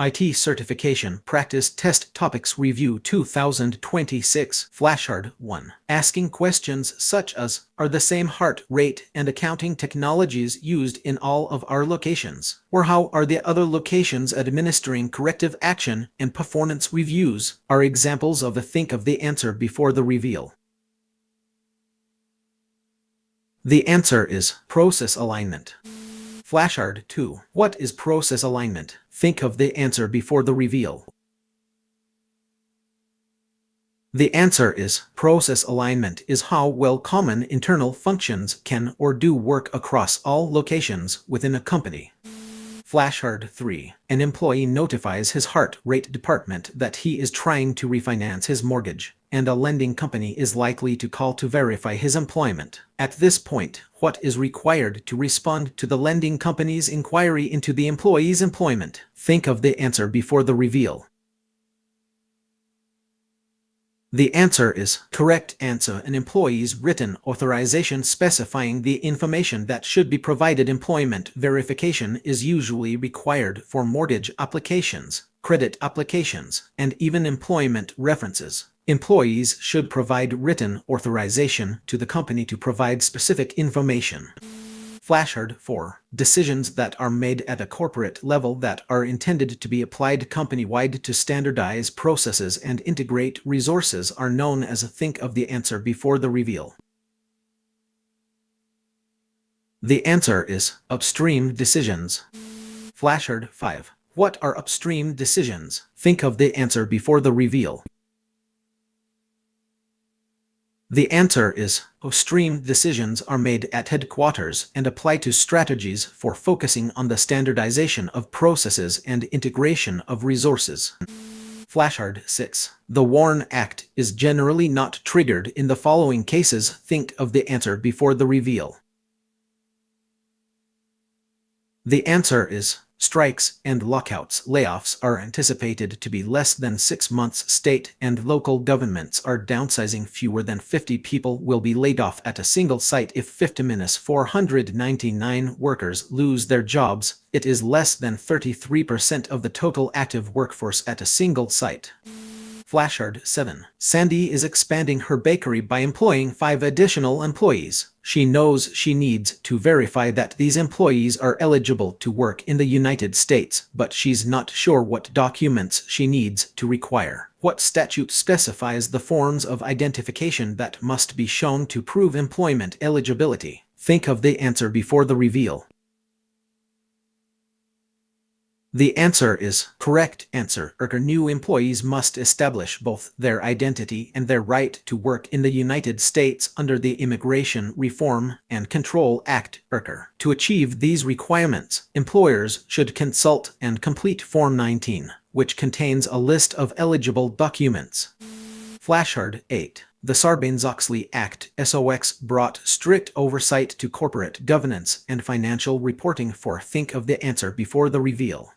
IT Certification Practice Test Topics Review 2026 Flashcard 1. Asking questions such as, are the same heart rate and accounting technologies used in all of our locations? Or how are the other locations administering corrective action and performance reviews? Are examples of the think of the answer before the reveal. The answer is process alignment. Flashcard 2. What is process alignment? Think of the answer before the reveal. The answer is process alignment is how well common internal functions can or do work across all locations within a company. Flashcard 3. An employee notifies his heart rate department that he is trying to refinance his mortgage, and a lending company is likely to call to verify his employment. At this point, what is required to respond to the lending company's inquiry into the employee's employment? Think of the answer before the reveal. The answer is correct answer. An employee's written authorization specifying the information that should be provided. Employment verification is usually required for mortgage applications, credit applications, and even employment references. Employees should provide written authorization to the company to provide specific information. Flashcard 4. Decisions that are made at a corporate level that are intended to be applied company-wide to standardize processes and integrate resources are known as think of the answer before the reveal. The answer is upstream decisions. Flashcard 5. What are upstream decisions? Think of the answer before the reveal. The answer is, upstream decisions are made at headquarters and apply to strategies for focusing on the standardization of processes and integration of resources. Flashcard 6. The WARN Act is generally not triggered in the following cases. Think of the answer before the reveal. The answer is, strikes and lockouts. Layoffs are anticipated to be less than 6 months. State and local governments are downsizing. Fewer than 50 people will be laid off at a single site. If 50-499 workers lose their jobs, it is less than 33% of the total active workforce at a single site. Flashcard 7. Sandy is expanding her bakery by employing 5 additional employees. She knows she needs to verify that these employees are eligible to work in the United States, but she's not sure what documents she needs to require. What statute specifies the forms of identification that must be shown to prove employment eligibility? Think of the answer before the reveal. The answer is correct answer. New employees must establish both their identity and their right to work in the United States under the Immigration Reform and Control Act. To achieve these requirements, employers should consult and complete Form 19, which contains a list of eligible documents. Flashcard 8. The Sarbanes-Oxley Act (SOX) brought strict oversight to corporate governance and financial reporting. For think of the answer before the reveal.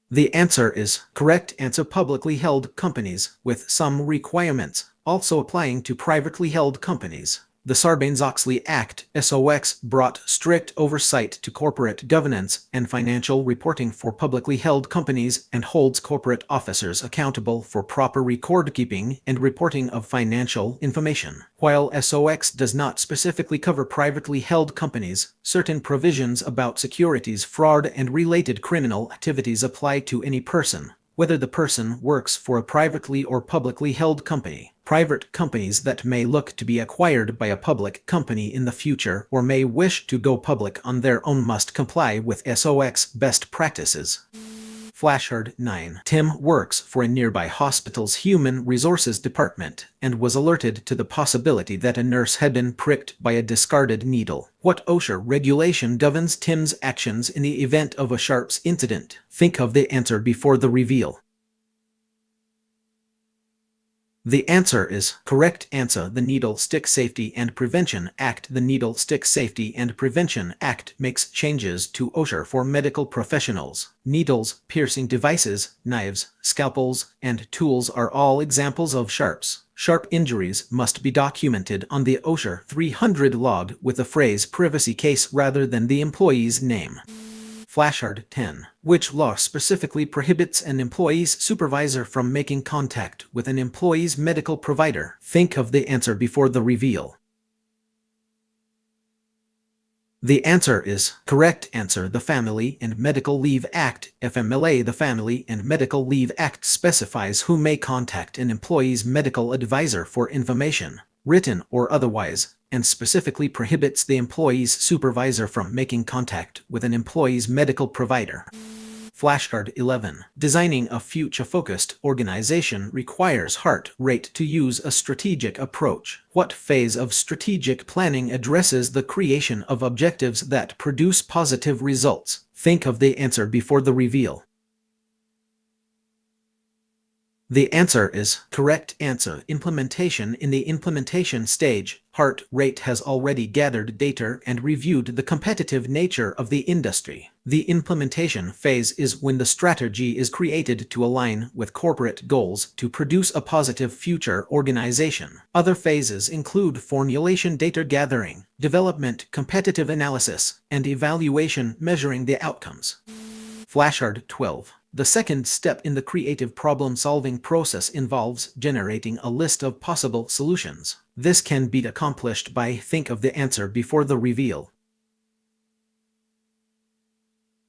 The answer is correct answer. Publicly held companies, with some requirements also applying to privately held companies. The Sarbanes-Oxley Act (SOX) brought strict oversight to corporate governance and financial reporting for publicly held companies and holds corporate officers accountable for proper record-keeping and reporting of financial information. While SOX does not specifically cover privately held companies, certain provisions about securities fraud and related criminal activities apply to any person, whether the person works for a privately or publicly held company. Private companies that may look to be acquired by a public company in the future or may wish to go public on their own must comply with SOX best practices. Flashcard 9. Tim works for a nearby hospital's human resources department and was alerted to the possibility that a nurse had been pricked by a discarded needle. What OSHA regulation governs Tim's actions in the event of a sharps incident? Think of the answer before the reveal. The answer is correct answer. The Needle Stick Safety and Prevention Act. The Needle Stick Safety and Prevention Act makes changes to OSHA for medical professionals. Needles, piercing devices, knives, scalpels, and tools are all examples of sharps. Sharp injuries must be documented on the OSHA 300 log with the phrase privacy case rather than the employee's name. Flashcard 10. Which law specifically prohibits an employee's supervisor from making contact with an employee's medical provider? Think of the answer before the reveal. The answer is correct answer. The Family and Medical Leave Act, FMLA. The Family and Medical Leave Act specifies who may contact an employee's medical advisor for information, written or otherwise, and specifically prohibits the employee's supervisor from making contact with an employee's medical provider. Flashcard 11. Designing a future-focused organization requires heart rate to use a strategic approach. What phase of strategic planning addresses the creation of objectives that produce positive results? Think of the answer before the reveal. The answer is correct answer. Implementation. In the implementation stage, heart rate has already gathered data and reviewed the competitive nature of the industry. The implementation phase is when the strategy is created to align with corporate goals to produce a positive future organization. Other phases include formulation, data gathering, development, competitive analysis, and evaluation, measuring the outcomes. Flashcard 12. The second step in the creative problem-solving process involves generating a list of possible solutions. This can be accomplished by think of the answer before the reveal.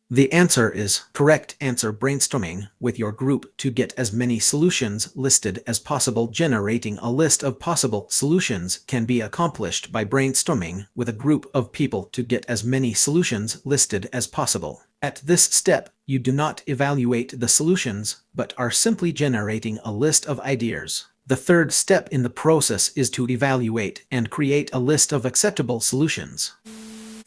The answer is correct answer. Brainstorming with your group to get as many solutions listed as possible. Generating a list of possible solutions can be accomplished by brainstorming with a group of people to get as many solutions listed as possible. At this step, you do not evaluate the solutions, but are simply generating a list of ideas. The third step in the process is to evaluate and create a list of acceptable solutions.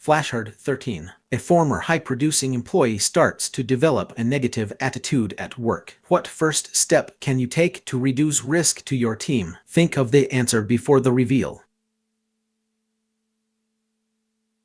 Flashcard 13. A former high-producing employee starts to develop a negative attitude at work. What first step can you take to reduce risk to your team? Think of the answer before the reveal.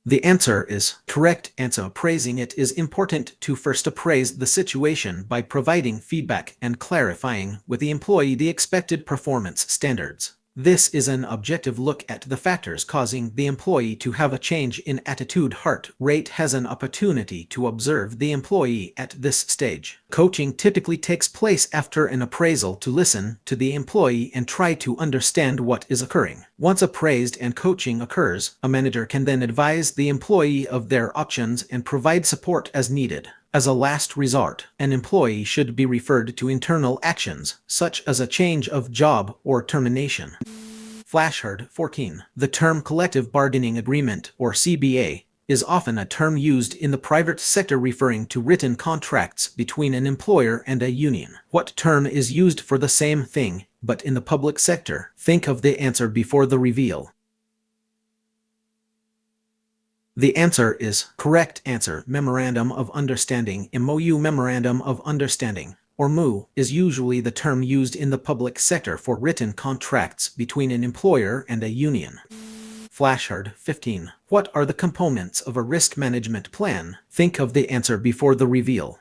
The answer is correct answer. Appraising. It is important to first appraise the situation by providing feedback and clarifying with the employee the expected performance standards. This is an objective look at the factors causing the employee to have a change in attitude. Heart rate has an opportunity to observe the employee at this stage. Coaching typically takes place after an appraisal to listen to the employee and try to understand what is occurring. Once appraised and coaching occurs, a manager can then advise the employee of their options and provide support as needed. As a last resort, an employee should be referred to internal actions, such as a change of job or termination. Flashcard 14. The term collective bargaining agreement, or CBA, is often a term used in the private sector referring to written contracts between an employer and a union. What term is used for the same thing, but in the public sector? Think of the answer before the reveal. The answer is correct answer. Memorandum of Understanding, MOU. Memorandum of Understanding, or MOU, is usually the term used in the public sector for written contracts between an employer and a union. Flashcard 15. What are the components of a risk management plan? Think of the answer before the reveal.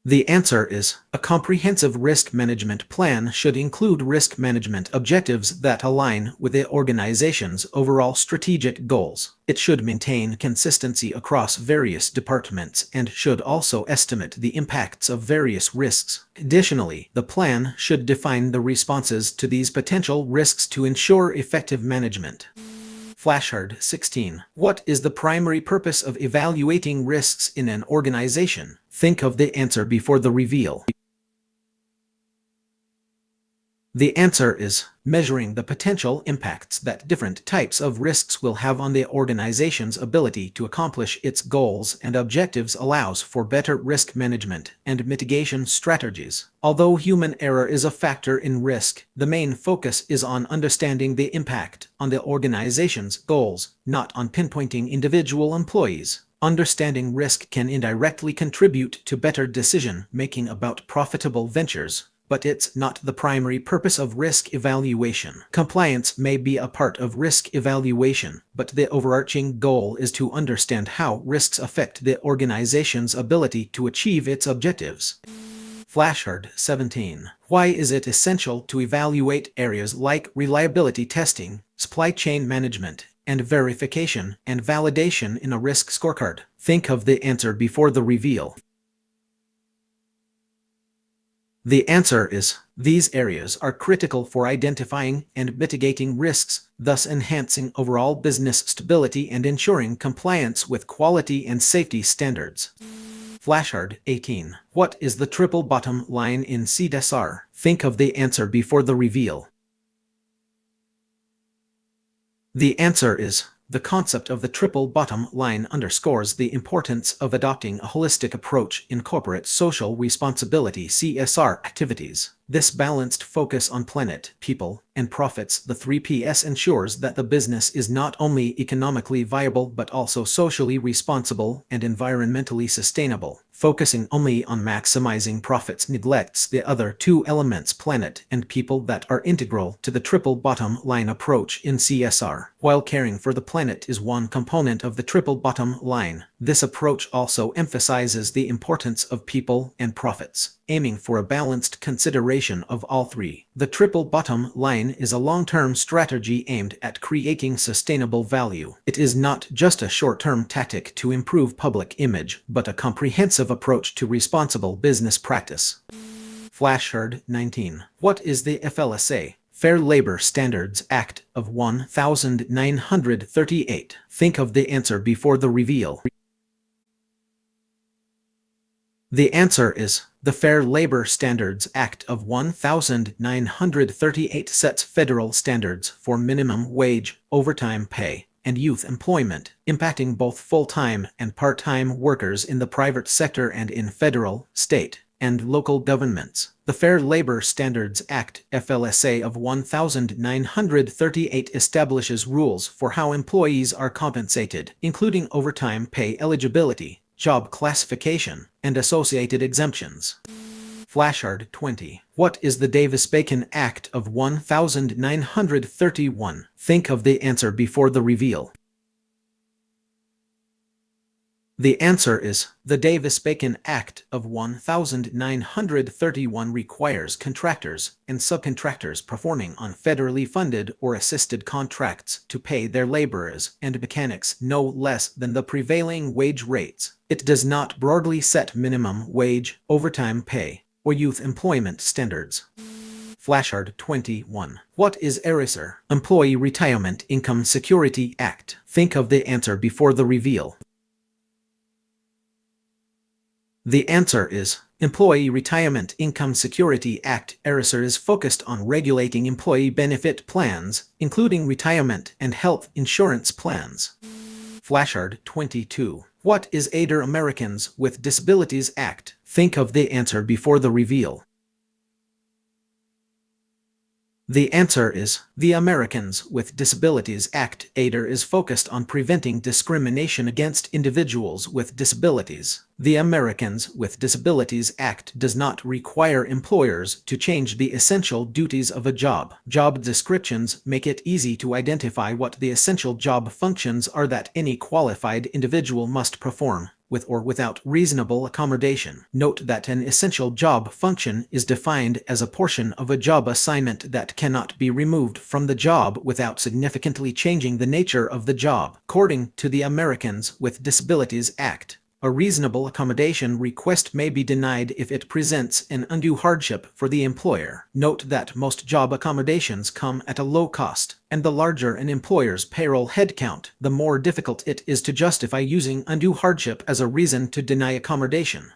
The answer is a comprehensive risk management plan should include risk management objectives that align with the organization's overall strategic goals. It should maintain consistency across various departments and should also estimate the impacts of various risks. Additionally, the plan should define the responses to these potential risks to ensure effective management. Flashcard 16. What is the primary purpose of evaluating risks in an organization? Think of the answer before the reveal. The answer is measuring the potential impacts that different types of risks will have on the organization's ability to accomplish its goals and objectives. Allows for better risk management and mitigation strategies. Although human error is a factor in risk, the main focus is on understanding the impact on the organization's goals, not on pinpointing individual employees. Understanding risk can indirectly contribute to better decision-making about profitable ventures, but it's not the primary purpose of risk evaluation. Compliance may be a part of risk evaluation, but the overarching goal is to understand how risks affect the organization's ability to achieve its objectives. Flashcard 17. Why is it essential to evaluate areas like reliability testing, supply chain management, and verification and validation in a risk scorecard. Think of the answer before the reveal. The answer is, these areas are critical for identifying and mitigating risks, thus enhancing overall business stability and ensuring compliance with quality and safety standards. Flashcard 18. What is the triple bottom line in CSR? Think of the answer before the reveal. The answer is, the concept of the triple bottom line underscores the importance of adopting a holistic approach in corporate social responsibility (CSR) activities. This balanced focus on planet, people, and profits, the 3Ps, ensures that the business is not only economically viable but also socially responsible and environmentally sustainable. Focusing only on maximizing profits neglects the other two elements, planet and people, that are integral to the triple bottom line approach in CSR. While caring for the planet is one component of the triple bottom line, this approach also emphasizes the importance of people and profits, aiming for a balanced consideration of all three. The triple bottom line is a long-term strategy aimed at creating sustainable value. It is not just a short-term tactic to improve public image, but a comprehensive approach to responsible business practice. Flashcard 19. What is the FLSA? Fair Labor Standards Act of 1938. Think of the answer before the reveal. The answer is, the Fair Labor Standards Act of 1938 sets federal standards for minimum wage, overtime pay, and youth employment, impacting both full-time and part-time workers in the private sector and in federal, state, and local governments. The Fair Labor Standards Act, FLSA of 1938, establishes rules for how employees are compensated, including overtime pay eligibility, job classification, and associated exemptions. Flashcard 20. What is the Davis-Bacon Act of 1931? Think of the answer before the reveal. The answer is, the Davis-Bacon Act of 1931 requires contractors and subcontractors performing on federally funded or assisted contracts to pay their laborers and mechanics no less than the prevailing wage rates. It does not broadly set minimum wage, overtime pay, or youth employment standards. Flashcard 21. What is ERISA? Employee Retirement Income Security Act. Think of the answer before the reveal. The answer is, Employee Retirement Income Security Act. ERISA is focused on regulating employee benefit plans, including retirement and health insurance plans. Flashcard 22. What is ADR? Americans with Disabilities Act? Think of the answer before the reveal. The answer is, the Americans with Disabilities Act. ADR is focused on preventing discrimination against individuals with disabilities. The Americans with Disabilities Act does not require employers to change the essential duties of a job. Job descriptions make it easy to identify what the essential job functions are that any qualified individual must perform, with or without reasonable accommodation. Note that an essential job function is defined as a portion of a job assignment that cannot be removed from the job without significantly changing the nature of the job. According to the Americans with Disabilities Act, a reasonable accommodation request may be denied if it presents an undue hardship for the employer. Note that most job accommodations come at a low cost, and the larger an employer's payroll headcount, the more difficult it is to justify using undue hardship as a reason to deny accommodation.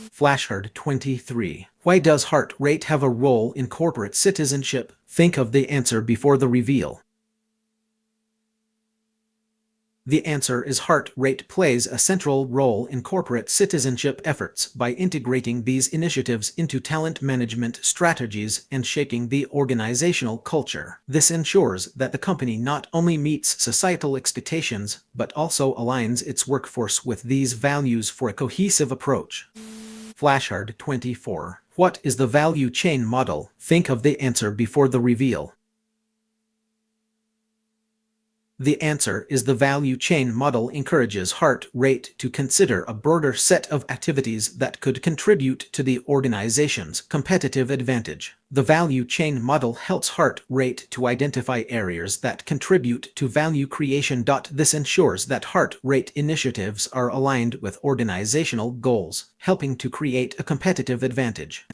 Flashcard 23. Why does heart rate have a role in corporate citizenship? Think of the answer before the reveal. The answer is, heart rate plays a central role in corporate citizenship efforts by integrating these initiatives into talent management strategies and shaping the organizational culture. This ensures that the company not only meets societal expectations, but also aligns its workforce with these values for a cohesive approach. Flashcard 24. What is the value chain model? Think of the answer before the reveal. The answer is the value chain model encourages heart rate to consider a broader set of activities that could contribute to the organization's competitive advantage. The value chain model helps heart rate to identify areas that contribute to value creation. This ensures that heart rate initiatives are aligned with organizational goals, helping to create a competitive advantage.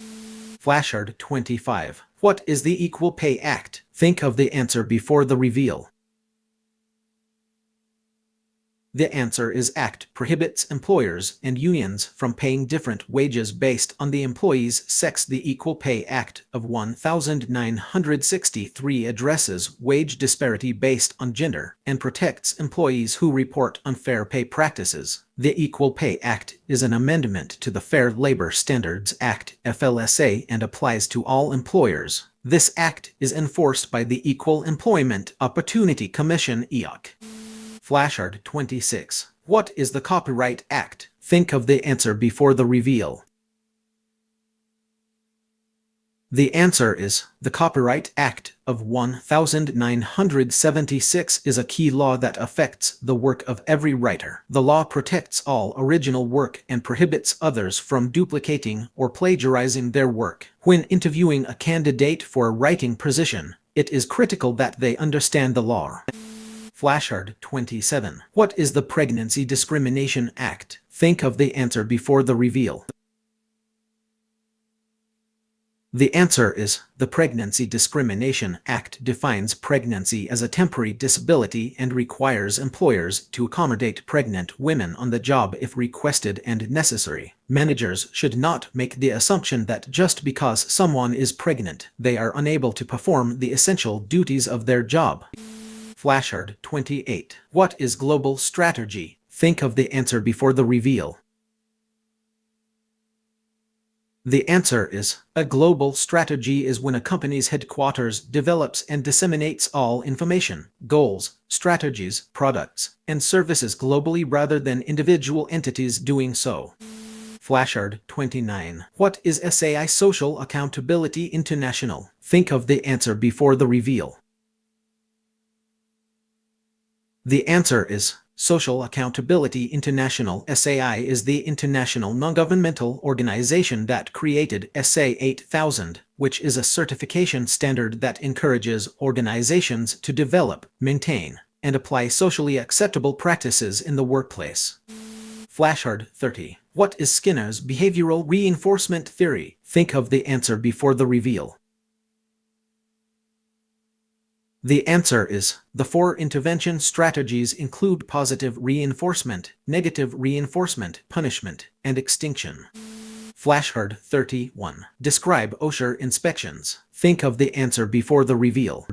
Flashcard 25. What is the Equal Pay Act? Think of the answer before the reveal. The answer is Act prohibits employers and unions from paying different wages based on the employee's sex. The Equal Pay Act of 1963 addresses wage disparity based on gender and protects employees who report unfair pay practices. The Equal Pay Act is an amendment to the Fair Labor Standards Act (FLSA) and applies to all employers. This act is enforced by the Equal Employment Opportunity Commission (EOC). Flashcard 26. What is the Copyright Act? Think of the answer before the reveal. The answer is the Copyright Act of 1976 is a key law that affects the work of every writer. The law protects all original work and prohibits others from duplicating or plagiarizing their work. When interviewing a candidate for a writing position, it is critical that they understand the law. Flashcard 27. What is the Pregnancy Discrimination Act? Think of the answer before the reveal. The answer is the Pregnancy Discrimination Act defines pregnancy as a temporary disability and requires employers to accommodate pregnant women on the job if requested and necessary. Managers should not make the assumption that just because someone is pregnant, they are unable to perform the essential duties of their job. Flashcard 28. What is global strategy? Think of the answer before the reveal. The answer is a global strategy is when a company's headquarters develops and disseminates all information, goals, strategies, products, and services globally rather than individual entities doing so. Flashcard 29. What is SAI Social Accountability International? Think of the answer before the reveal. The answer is Social Accountability International. SAI is the international non-governmental organization that created SA 8000, which is a certification standard that encourages organizations to develop, maintain, and apply socially acceptable practices in the workplace. Flashcard 30. What is Skinner's behavioral reinforcement theory? Think of the answer before the reveal. The answer is the 4 intervention strategies include positive reinforcement, negative reinforcement, punishment, and extinction. Flashcard 31. Describe OSHA inspections. Think of the answer before the reveal.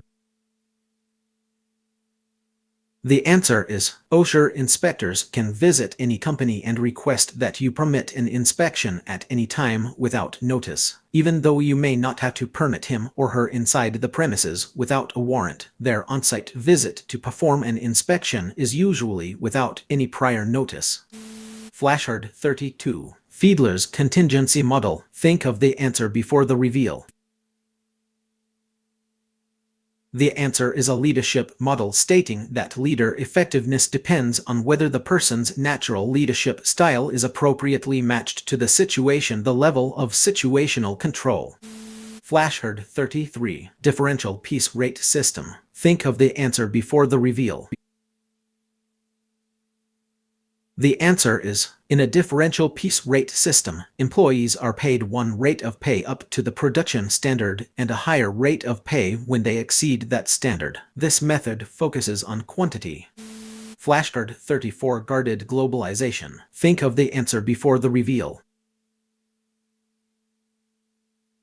The answer is OSHA inspectors can visit any company and request that you permit an inspection at any time without notice. Even though you may not have to permit him or her inside the premises without a warrant, their on-site visit to perform an inspection is usually without any prior notice. Flashcard 32. Fiedler's contingency model. Think of the answer before the reveal. The answer is a leadership model stating that leader effectiveness depends on whether the person's natural leadership style is appropriately matched to the situation. The level of situational control. Flashcard 33. Differential piece rate system. Think of the answer before the reveal. The answer is, in a differential piece rate system, employees are paid one rate of pay up to the production standard and a higher rate of pay when they exceed that standard. This method focuses on quantity. Flashcard 34. Guarded globalization. Think of the answer before the reveal.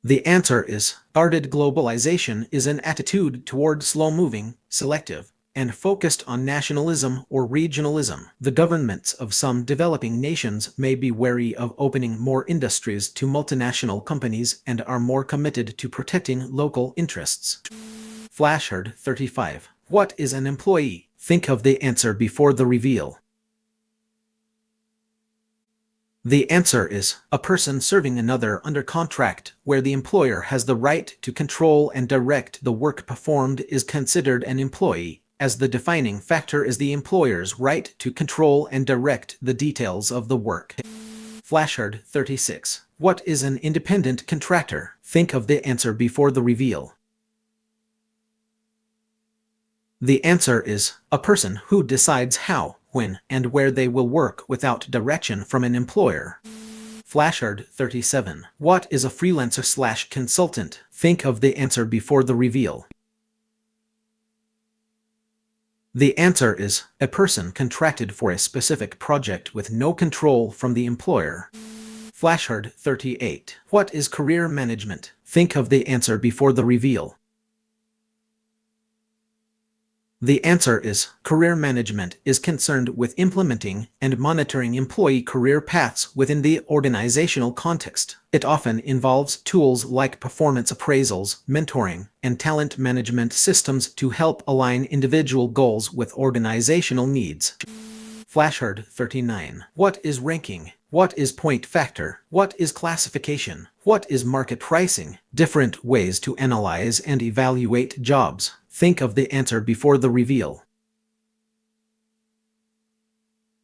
The answer is, guarded globalization is an attitude toward slow-moving, selective, and focused on nationalism or regionalism. The governments of some developing nations may be wary of opening more industries to multinational companies and are more committed to protecting local interests. Flashcard 35. What is an employee? Think of the answer before the reveal. The answer is a person serving another under contract, where the employer has the right to control and direct the work performed is considered an employee. as the defining factor is the employer's right to control and direct the details of the work. Flashcard 36. What is an independent contractor? Think of the answer before the reveal. The answer is a person who decides how, when, and where they will work without direction from an employer. Flashcard 37. What is a freelancer/consultant? Think of the answer before the reveal. The answer is a person contracted for a specific project with no control from the employer. Flashcard 38. What is career management? Think of the answer before the reveal. The answer is career management is concerned with implementing and monitoring employee career paths within the organizational context. It often involves tools like performance appraisals, mentoring, and talent management systems to help align individual goals with organizational needs. Flashcard 39. What is ranking? What is point factor? What is classification? What is market pricing? Different ways to analyze and evaluate jobs. Think of the answer before the reveal.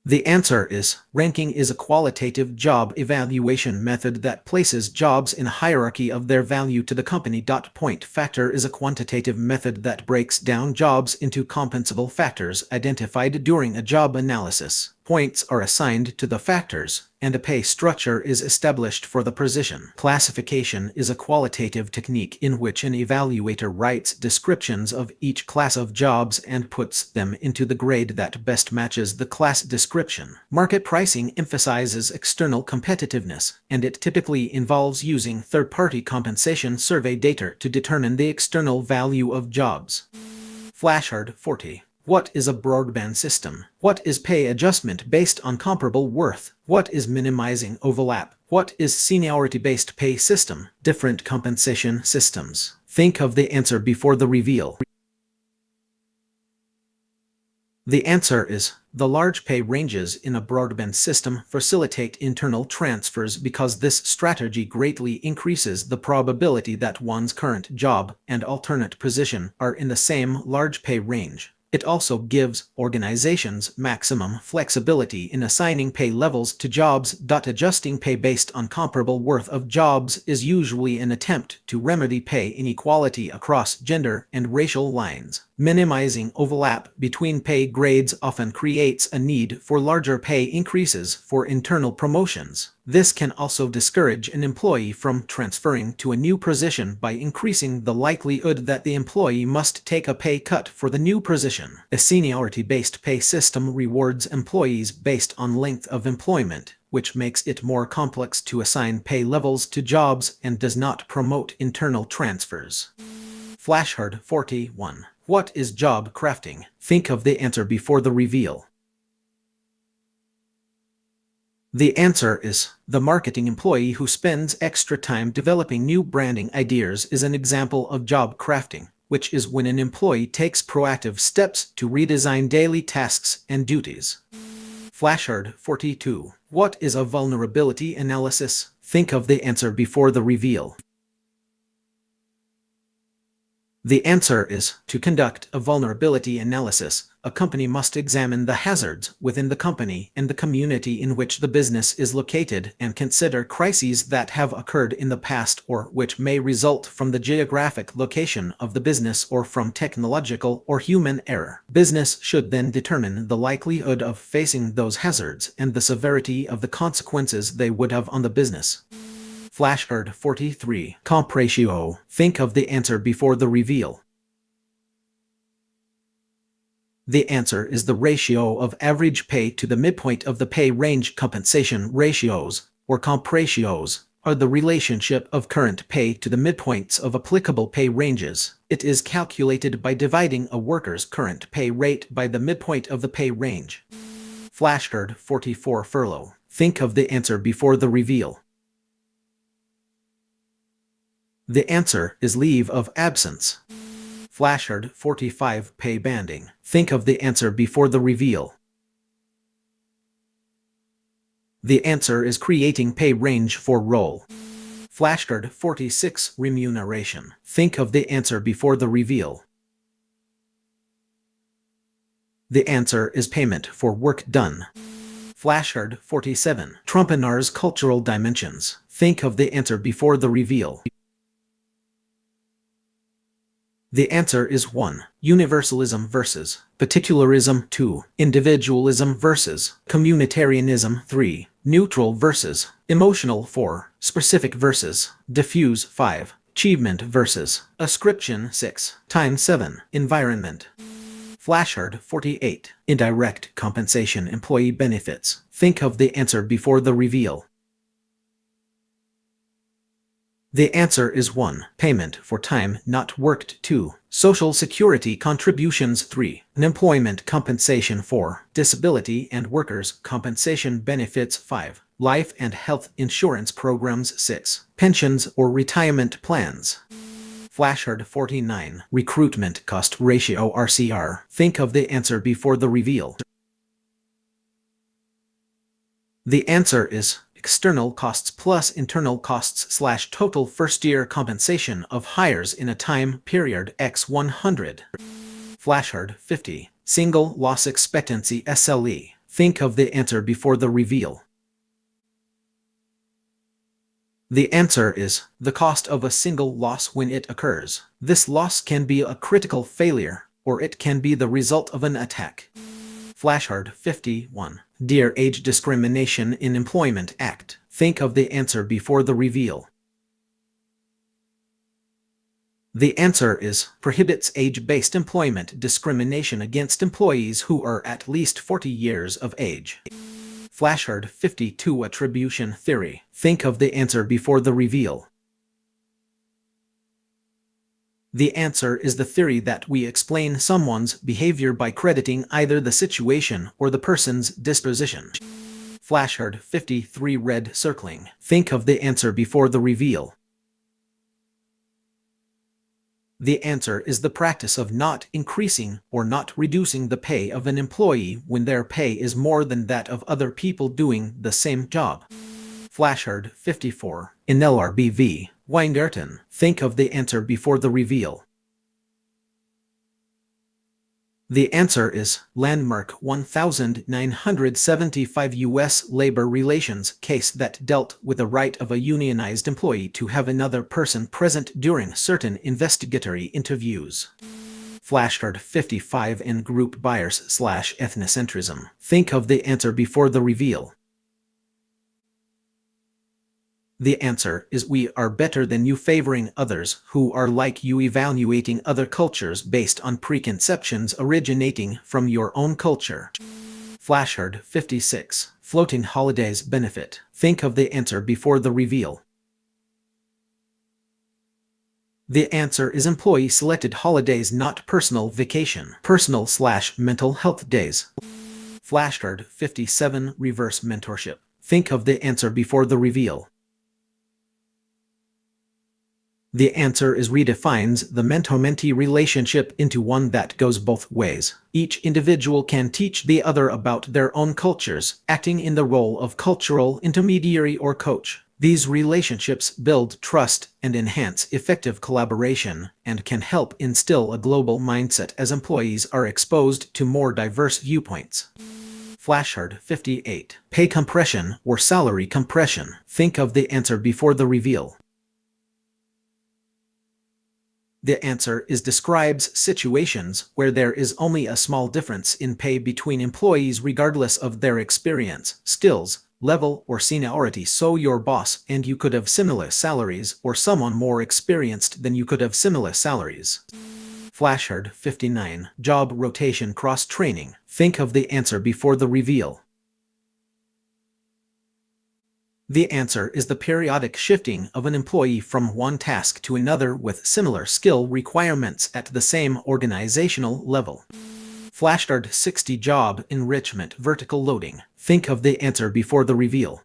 The answer is ranking is a qualitative job evaluation method that places jobs in a hierarchy of their value to the company. Point factor is a quantitative method that breaks down jobs into compensable factors identified during a job analysis. Points are assigned to the factors, and a pay structure is established for the position. Classification is a qualitative technique in which an evaluator writes descriptions of each class of jobs and puts them into the grade that best matches the class description. Market pricing emphasizes external competitiveness, and it typically involves using third-party compensation survey data to determine the external value of jobs. Flashcard 40. What is a broadband system? What is pay adjustment based on comparable worth? What is minimizing overlap? What is seniority-based pay system? Different compensation systems. Think of the answer before the reveal. The answer is the large pay ranges in a broadband system facilitate internal transfers because this strategy greatly increases the probability that one's current job and alternate position are in the same large pay range. It also gives organizations maximum flexibility in assigning pay levels to jobs. Adjusting pay based on comparable worth of jobs is usually an attempt to remedy pay inequality across gender and racial lines. Minimizing overlap between pay grades often creates a need for larger pay increases for internal promotions. This can also discourage an employee from transferring to a new position by increasing the likelihood that the employee must take a pay cut for the new position. A seniority-based pay system rewards employees based on length of employment, which makes it more complex to assign pay levels to jobs and does not promote internal transfers. Flashcard 41. What is job crafting? Think of the answer before the reveal. The answer is the marketing employee who spends extra time developing new branding ideas is an example of job crafting, which is when an employee takes proactive steps to redesign daily tasks and duties. Flashcard 42. What is a vulnerability analysis? Think of the answer before the reveal. The answer is to conduct a vulnerability analysis. A company must examine the hazards within the company and the community in which the business is located and consider crises that have occurred in the past or which may result from the geographic location of the business or from technological or human error. Business should then determine the likelihood of facing those hazards and the severity of the consequences they would have on the business. Flashcard 43. Comp ratio. Think of the answer before the reveal. The answer is the ratio of average pay to the midpoint of the pay range. Compensation ratios, or comp ratios, are the relationship of current pay to the midpoints of applicable pay ranges. It is calculated by dividing a worker's current pay rate by the midpoint of the pay range. Flashcard 44. Furlough. Think of the answer before the reveal. The answer is leave of absence. Flashcard 45. Pay banding. Think of the answer before the reveal. The answer is creating pay range for role. Flashcard 46. Remuneration. Think of the answer before the reveal. The answer is payment for work done. Flashcard 47. Trumpinar's cultural dimensions. Think of the answer before the reveal. The answer is 1. Universalism versus particularism. 2. Individualism versus communitarianism. 3. Neutral versus emotional. 4. Specific versus diffuse. 5. Achievement versus ascription. 6. Time. 7. Environment. Flashcard 48. Indirect compensation. Employee benefits. Think of the answer before the reveal. The answer is 1. Payment for time not worked. 2. Social Security contributions. 3. Unemployment compensation. 4. Disability and workers' compensation benefits. 5. Life and health insurance programs. 6. Pensions or retirement plans. Flashcard 49. Recruitment cost ratio RCR. Think of the answer before the reveal. The answer is external costs plus internal costs / total first-year compensation of hires in a time period x 100. Flashcard 50. Single loss expectancy SLE. Think of the answer before the reveal. The answer is the cost of a single loss when it occurs. This loss can be a critical failure, or it can be the result of an attack. Flashcard 51. Dear Age Discrimination in Employment Act. Think of the answer before the reveal. The answer is prohibits age-based employment discrimination against employees who are at least 40 years of age. Flashcard 52. Attribution theory. Think of the answer before the reveal. The answer is the theory that we explain someone's behavior by crediting either the situation or the person's disposition. Flashcard 53. Red circling. Think of the answer before the reveal. The answer is the practice of not increasing or not reducing the pay of an employee when their pay is more than that of other people doing the same job. Flashcard 54. In LRBV. Weingarten. Think of the answer before the reveal. The answer is Landmark 1975 U.S. labor relations case that dealt with the right of a unionized employee to have another person present during certain investigatory interviews. Flashcard 55. In group bias / ethnocentrism. Think of the answer before the reveal. The answer is we are better than you favoring others who are like you, evaluating other cultures based on preconceptions originating from your own culture. Flashcard 56. Floating holidays benefit. Think of the answer before the reveal. The answer is employee-selected holidays, not personal vacation. Personal / mental health days. Flashcard 57. Reverse mentorship. Think of the answer before the reveal. The answer is redefines the mentor-mentee relationship into one that goes both ways. Each individual can teach the other about their own cultures, acting in the role of cultural intermediary or coach. These relationships build trust and enhance effective collaboration, and can help instill a global mindset as employees are exposed to more diverse viewpoints. Flashcard 58. Pay compression or salary compression. Think of the answer before the reveal. The answer is describes situations where there is only a small difference in pay between employees regardless of their experience, skills, level, or seniority. So your boss and you could have similar salaries, or someone more experienced than you could have similar salaries. Flashcard 59. Job rotation cross-training. Think of the answer before the reveal. The answer is the periodic shifting of an employee from one task to another with similar skill requirements at the same organizational level. Flashcard 60. Job enrichment vertical loading. Think of the answer before the reveal.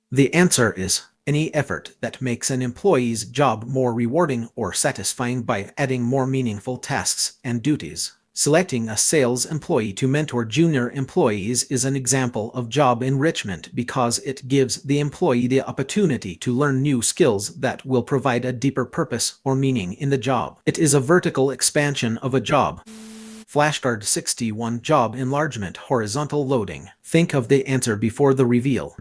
The answer is any effort that makes an employee's job more rewarding or satisfying by adding more meaningful tasks and duties. Selecting a sales employee to mentor junior employees is an example of job enrichment because it gives the employee the opportunity to learn new skills that will provide a deeper purpose or meaning in the job. It is a vertical expansion of a job. Flashcard 61. Job enlargement. Horizontal loading. Think of the answer before the reveal.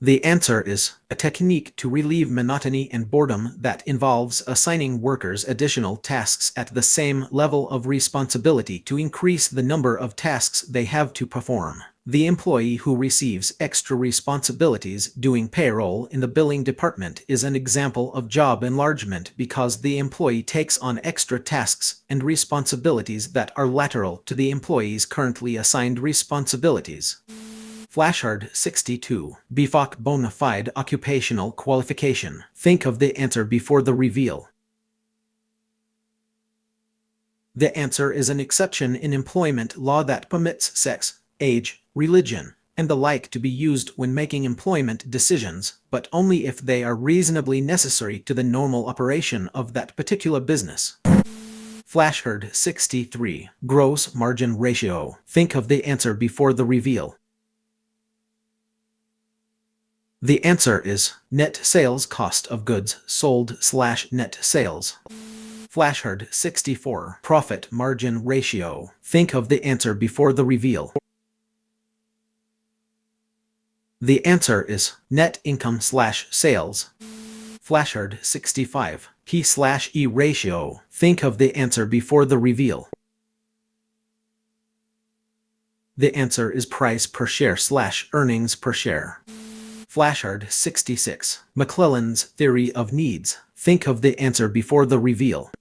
The answer is a technique to relieve monotony and boredom that involves assigning workers additional tasks at the same level of responsibility to increase the number of tasks they have to perform. The employee who receives extra responsibilities doing payroll in the billing department is an example of job enlargement because the employee takes on extra tasks and responsibilities that are lateral to the employee's currently assigned responsibilities. Flashcard 62. BFOC bona fide occupational qualification. Think of the answer before the reveal. The answer is an exception in employment law that permits sex, age, religion, and the like to be used when making employment decisions, but only if they are reasonably necessary to the normal operation of that particular business. Flashcard 63. Gross margin ratio. Think of the answer before the reveal. The answer is net sales cost of goods sold / net sales. Flashcard 64. Profit margin ratio. Think of the answer before the reveal. The answer is net income / sales. Flashcard 65. P/E ratio. Think of the answer before the reveal. The answer is price per share / earnings per share. Flashcard 66. McClellan's theory of needs. Think of the answer before the reveal.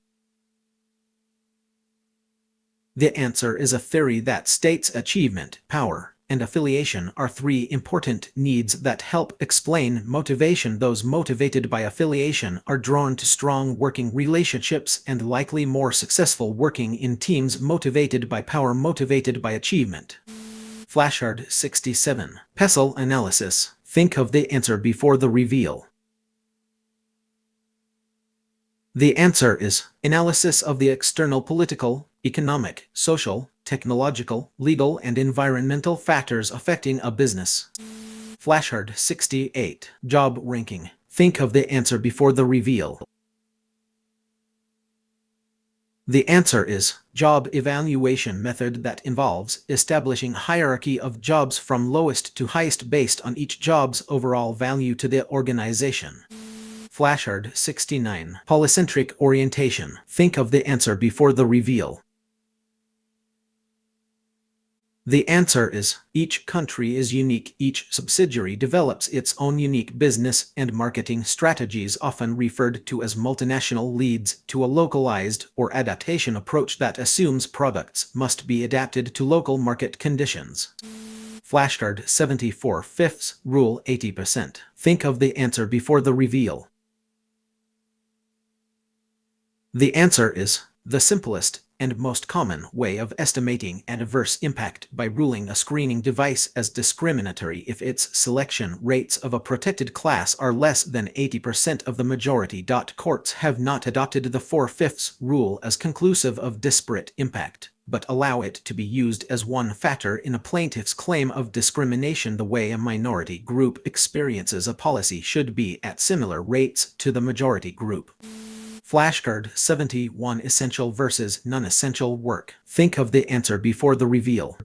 The answer is a theory that states achievement, power, and affiliation are three important needs that help explain motivation. Those motivated by affiliation are drawn to strong working relationships and likely more successful working in teams. Motivated by power, motivated by achievement. Flashcard 67. PESEL analysis. Think of the answer before the reveal. The answer is analysis of the external political, economic, social, technological, legal, and environmental factors affecting a business. Flashcard 68. Job ranking. Think of the answer before the reveal. The answer is job evaluation method that involves establishing hierarchy of jobs from lowest to highest based on each job's overall value to the organization. Flashcard 69. Polycentric orientation. Think of the answer before the reveal. The answer is each country is unique. Each subsidiary develops its own unique business and marketing strategies, often referred to as multinational, leads to a localized or adaptation approach that assumes products must be adapted to local market conditions. Flashcard 74. Fifths rule 80%. Think of the answer before the reveal. The answer is the simplest and most common way of estimating adverse impact by ruling a screening device as discriminatory if its selection rates of a protected class are less than 80% of the majority. Courts have not adopted the 4/5 rule as conclusive of disparate impact, but allow it to be used as one factor in a plaintiff's claim of discrimination. The way a minority group experiences a policy should be at similar rates to the majority group. Flashcard 71. Essential versus non-essential work. Think of the answer before the reveal.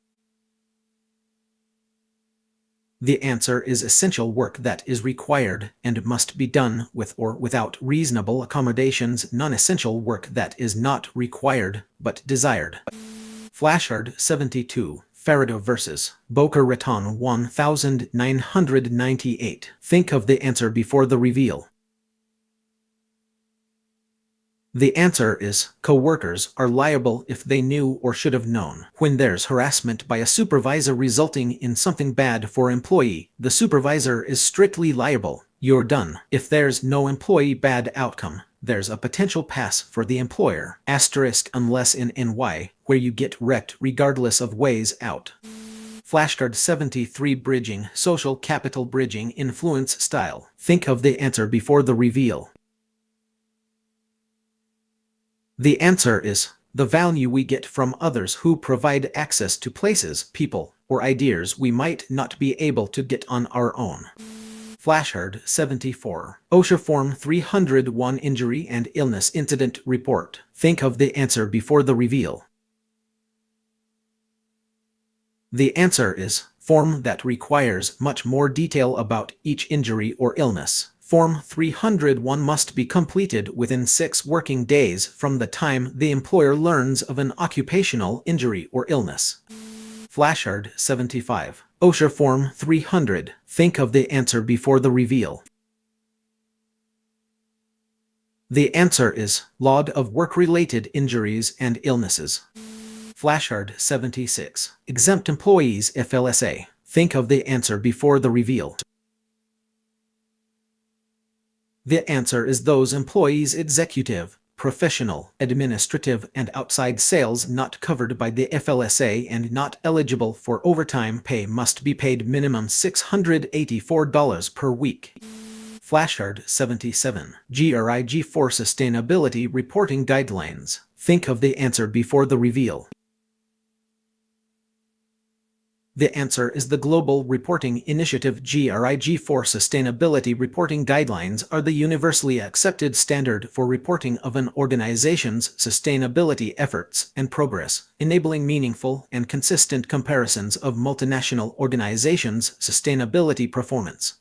The answer is essential work that is required and must be done with or without reasonable accommodations. Non-essential work that is not required but desired. Flashcard 72. Faraday versus Boca Raton 1998. Think of the answer before the reveal. The answer is co-workers are liable if they knew or should have known. When there's harassment by a supervisor resulting in something bad for an employee, the supervisor is strictly liable. You're done. If there's no employee bad outcome, there's a potential pass for the employer. Asterisk unless in NY, where you get wrecked regardless of ways out. Flashcard 73. Bridging, social capital bridging, influence style. Think of the answer before the reveal. The answer is the value we get from others who provide access to places, people, or ideas we might not be able to get on our own. Flashcard 74. OSHA Form 301 Injury and Illness Incident Report. Think of the answer before the reveal. The answer is form that requires much more detail about each injury or illness. Form 301 must be completed within 6 working days from the time the employer learns of an occupational injury or illness. Flashcard 75. OSHA Form 300. Think of the answer before the reveal. The answer is Law of Work-Related Injuries and Illnesses. Flashcard 76. Exempt Employees FLSA. Think of the answer before the reveal. The answer is those employees executive, professional, administrative, and outside sales not covered by the FLSA and not eligible for overtime pay must be paid minimum $684 per week. Flashcard 77. GRIG for Sustainability Reporting Guidelines. Think of the answer before the reveal. The answer is the Global Reporting Initiative. GRIG for Sustainability Reporting Guidelines are the universally accepted standard for reporting of an organization's sustainability efforts and progress, enabling meaningful and consistent comparisons of multinational organizations' sustainability performance.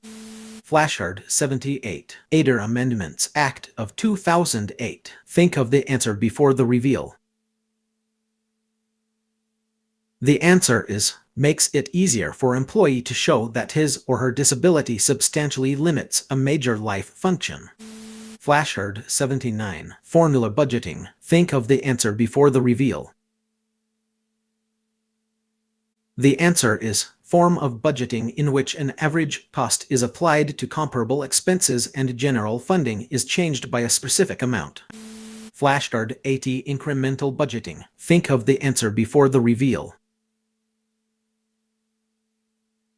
Flashcard 78. ADER Amendments Act of 2008. Think of the answer before the reveal. The answer is makes it easier for employee to show that his or her disability substantially limits a major life function. Flashcard 79. Formula budgeting. Think of the answer before the reveal. The answer is form of budgeting in which an average cost is applied to comparable expenses and general funding is changed by a specific amount. Flashcard 80. Incremental budgeting. Think of the answer before the reveal.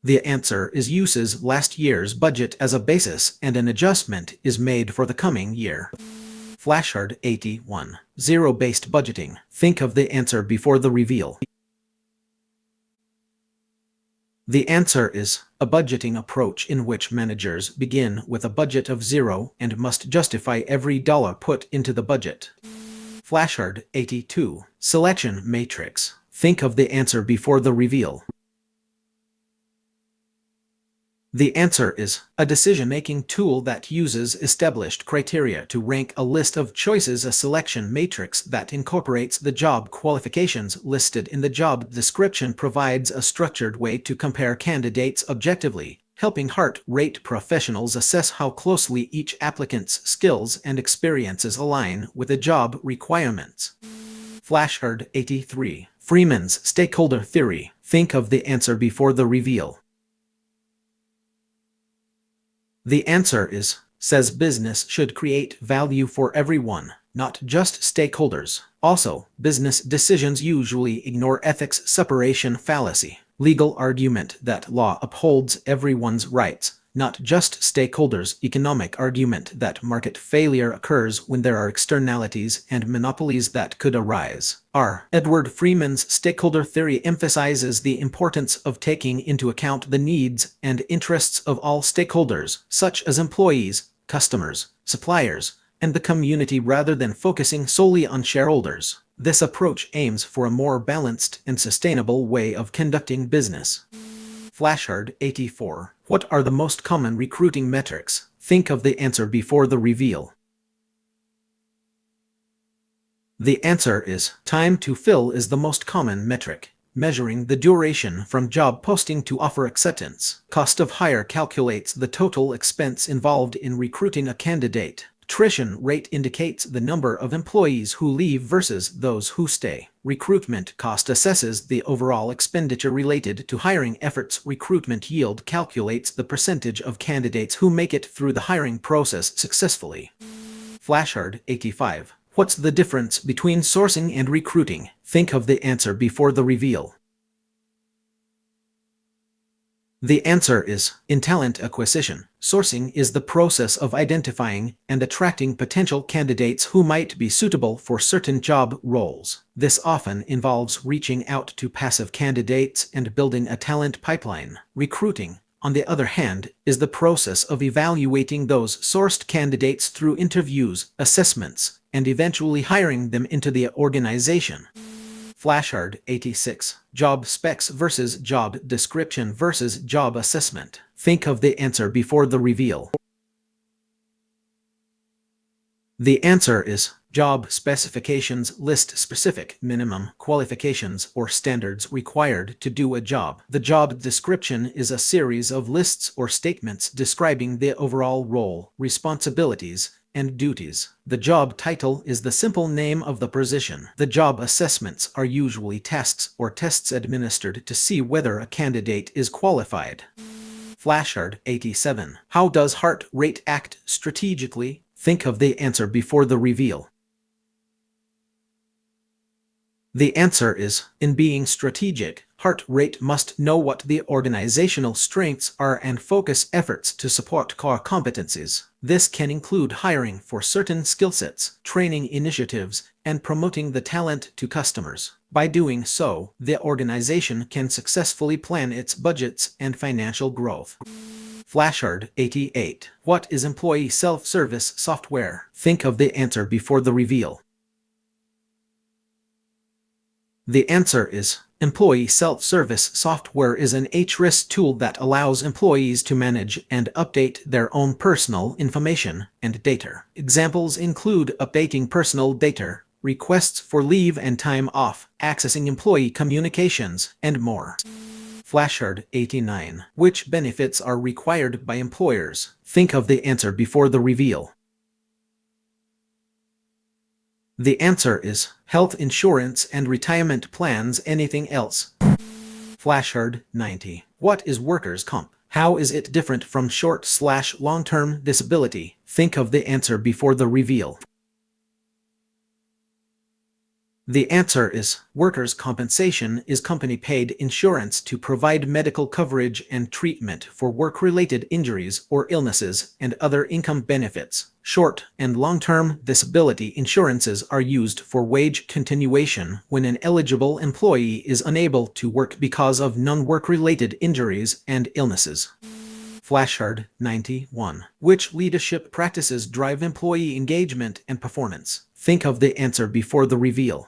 The answer is uses last year's budget as a basis and an adjustment is made for the coming year. Flashcard 81. Zero-based budgeting. Think of the answer before the reveal. The answer is a budgeting approach in which managers begin with a budget of zero and must justify every dollar put into the budget. Flashcard 82. Selection matrix. Think of the answer before the reveal. The answer is a decision-making tool that uses established criteria to rank a list of choices, a selection matrix that incorporates the job qualifications listed in the job description provides a structured way to compare candidates objectively, helping heart-rate professionals assess how closely each applicant's skills and experiences align with the job requirements. Flashcard 83. Freeman's stakeholder theory. Think of the answer before the reveal. The answer is, says business should create value for everyone, not just stakeholders. Also, business decisions usually ignore ethics separation fallacy, legal argument that law upholds everyone's rights, not just stakeholders, economic argument that market failure occurs when there are externalities and monopolies that could arise. Edward Freeman's stakeholder theory emphasizes the importance of taking into account the needs and interests of all stakeholders, such as employees, customers, suppliers, and the community rather than focusing solely on shareholders. This approach aims for a more balanced and sustainable way of conducting business. Flashcard 84. What are the most common recruiting metrics? Think of the answer before the reveal. The answer is time to fill is the most common metric, measuring the duration from job posting to offer acceptance. Cost of hire calculates the total expense involved in recruiting a candidate. Attrition rate indicates the number of employees who leave versus those who stay. Recruitment cost assesses the overall expenditure related to hiring efforts. Recruitment yield calculates the percentage of candidates who make it through the hiring process successfully. Flashcard 85. What's the difference between sourcing and recruiting? Think of the answer before the reveal. The answer is in talent acquisition. Sourcing is the process of identifying and attracting potential candidates who might be suitable for certain job roles. This often involves reaching out to passive candidates and building a talent pipeline. Recruiting, on the other hand, is the process of evaluating those sourced candidates through interviews, assessments, and eventually hiring them into the organization. Flashcard 86. Job specs versus job description versus job assessment. Think of the answer before the reveal. The answer is job specifications list specific minimum qualifications or standards required to do a job. The job description is a series of lists or statements describing the overall role, responsibilities, and duties. The job title is the simple name of the position. The job assessments are usually tasks or tests administered to see whether a candidate is qualified. Flashcard 87. How does heart rate act strategically? Think of the answer before the reveal. The answer is, in being strategic, heart rate must know what the organizational strengths are and focus efforts to support core competencies. This can include hiring for certain skill sets, training initiatives, and promoting the talent to customers. By doing so, the organization can successfully plan its budgets and financial growth. Flashcard 88. What is employee self-service software? Think of the answer before the reveal. The answer is, employee self-service software is an HRIS tool that allows employees to manage and update their own personal information and data. Examples include updating personal data, requests for leave and time off, accessing employee communications, and more. Flashcard 89. Which benefits are required by employers? Think of the answer before the reveal. The answer is health insurance and retirement plans. Anything else? Flashcard 90. What is workers' comp? How is it different from short/long-term disability? Think of the answer before the reveal. The answer is workers' compensation is company-paid insurance to provide medical coverage and treatment for work-related injuries or illnesses and other income benefits. Short and long-term disability insurances are used for wage continuation when an eligible employee is unable to work because of non-work-related injuries and illnesses. Flashcard 91. Which leadership practices drive employee engagement and performance? Think of the answer before the reveal.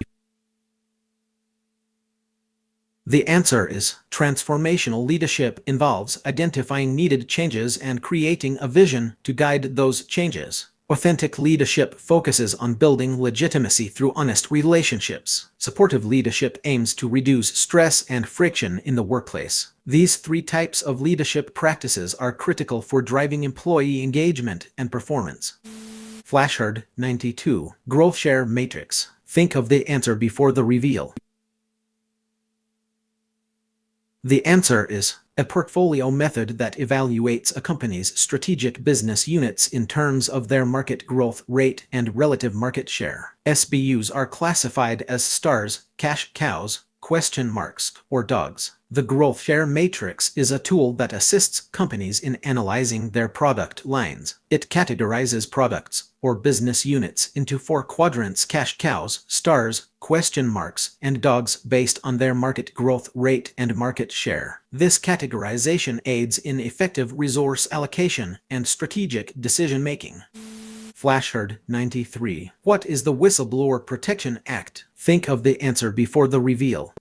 The answer is transformational leadership involves identifying needed changes and creating a vision to guide those changes. Authentic leadership focuses on building legitimacy through honest relationships. Supportive leadership aims to reduce stress and friction in the workplace. These three types of leadership practices are critical for driving employee engagement and performance. Flashcard 92. Growth Share Matrix. Think of the answer before the reveal. The answer is a portfolio method that evaluates a company's strategic business units in terms of their market growth rate and relative market share. SBUs are classified as stars, cash cows, question marks, or dogs. The Growth Share Matrix is a tool that assists companies in analyzing their product lines. It categorizes products or business units into 4 quadrants: cash cows, stars, question marks, and dogs based on their market growth rate and market share. This categorization aids in effective resource allocation and strategic decision-making. Flashcard 93. What is the Whistleblower Protection Act? Think of the answer before the reveal.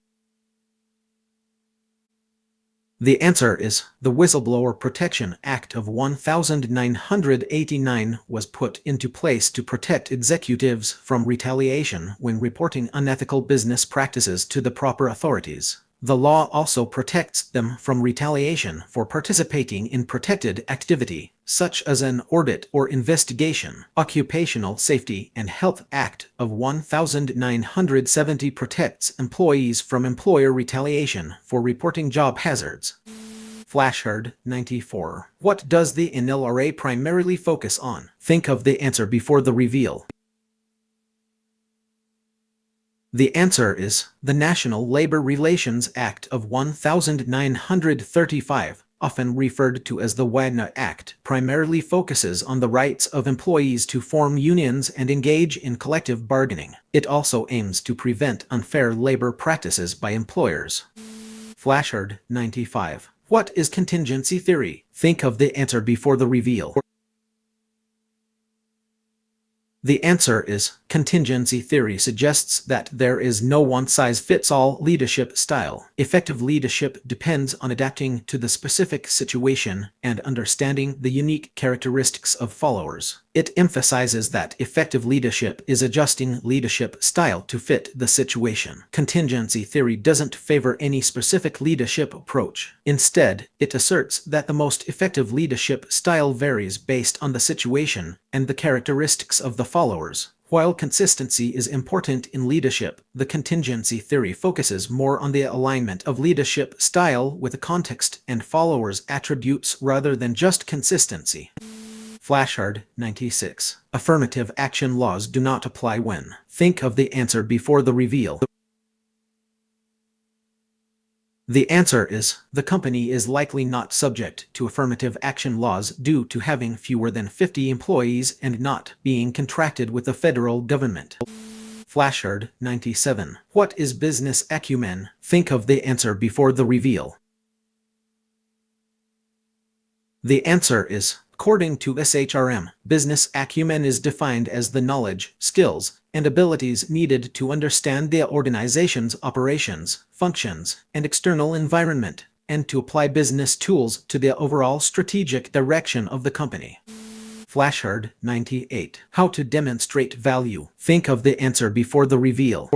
The answer is the Whistleblower Protection Act of 1989 was put into place to protect executives from retaliation when reporting unethical business practices to the proper authorities. The law also protects them from retaliation for participating in protected activity, such as an audit or investigation. Occupational Safety and Health Act of 1970 protects employees from employer retaliation for reporting job hazards. Flashcard 94. What does the NLRA primarily focus on? Think of the answer before the reveal. The answer is the National Labor Relations Act of 1935 often referred to as the Wagner Act, primarily focuses on the rights of employees to form unions and engage in collective bargaining. It also aims to prevent unfair labor practices by employers. Flashcard 95. What is contingency theory? Think of the answer before the reveal. The answer is, contingency theory suggests that there is no one-size-fits-all leadership style. Effective leadership depends on adapting to the specific situation and understanding the unique characteristics of followers. It emphasizes that effective leadership is adjusting leadership style to fit the situation. Contingency theory doesn't favor any specific leadership approach. Instead, it asserts that the most effective leadership style varies based on the situation and the characteristics of the followers. While consistency is important in leadership, the contingency theory focuses more on the alignment of leadership style with the context and followers' attributes rather than just consistency. Flashcard 96. Affirmative action laws do not apply when. Think of the answer before the reveal. The answer is, the company is likely not subject to affirmative action laws due to having fewer than 50 employees and not being contracted with the federal government. Flashcard 97. What is business acumen? Think of the answer before the reveal. The answer is, according to SHRM, business acumen is defined as the knowledge, skills, and abilities needed to understand the organization's operations, functions, and external environment, and to apply business tools to the overall strategic direction of the company. Flashcard 98. How to demonstrate value. Think of the answer before the reveal.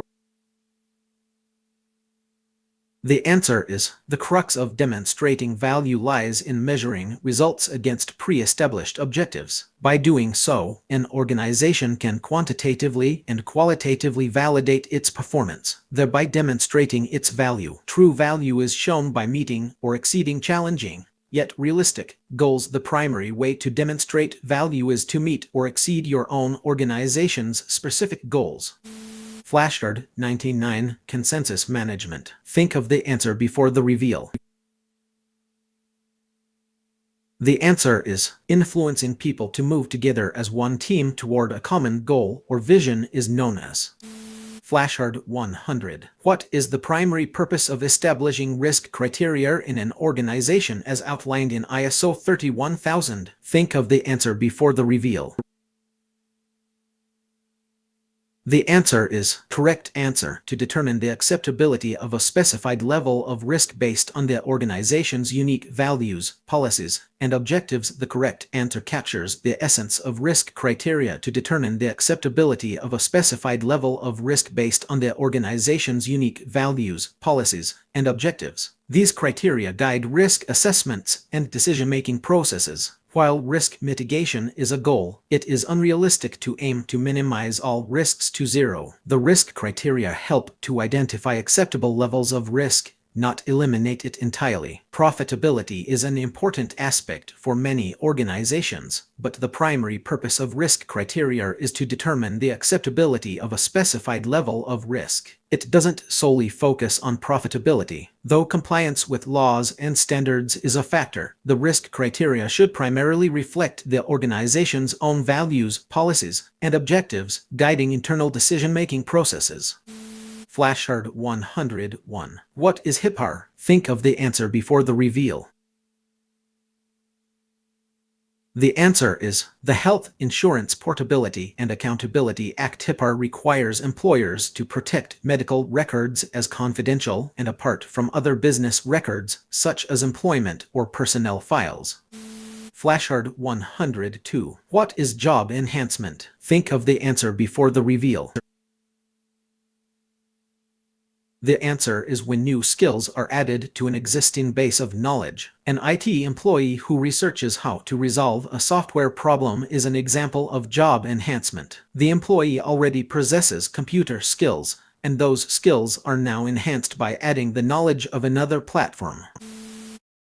The answer is, the crux of demonstrating value lies in measuring results against pre-established objectives. By doing so, an organization can quantitatively and qualitatively validate its performance, thereby demonstrating its value. True value is shown by meeting or exceeding challenging, yet realistic, goals. The primary way to demonstrate value is to meet or exceed your own organization's specific goals. Flashcard 99. Consensus management. Think of the answer before the reveal. The answer is, influencing people to move together as one team toward a common goal or vision is known as. Flashcard 100. What is the primary purpose of establishing risk criteria in an organization as outlined in ISO 31000? Think of the answer before the reveal. The answer is, correct answer, to determine the acceptability of a specified level of risk based on the organization's unique values, policies, and objectives. The correct answer captures the essence of risk criteria to determine the acceptability of a specified level of risk based on the organization's unique values, policies, and objectives. These criteria guide risk assessments and decision-making processes. While risk mitigation is a goal, it is unrealistic to aim to minimize all risks to zero. The risk criteria help to identify acceptable levels of risk, not eliminate it entirely. Profitability is an important aspect for many organizations, but the primary purpose of risk criteria is to determine the acceptability of a specified level of risk. It doesn't solely focus on profitability. Though compliance with laws and standards is a factor, the risk criteria should primarily reflect the organization's own values, policies, and objectives, guiding internal decision-making processes. Flashcard 101. What is HIPAA? Think of the answer before the reveal. The answer is, the Health Insurance Portability and Accountability Act. HIPAA requires employers to protect medical records as confidential and apart from other business records, such as employment or personnel files. Flashcard 102. What is job enhancement? Think of the answer before the reveal. The answer is when new skills are added to an existing base of knowledge. An IT employee who researches how to resolve a software problem is an example of job enhancement. The employee already possesses computer skills, and those skills are now enhanced by adding the knowledge of another platform.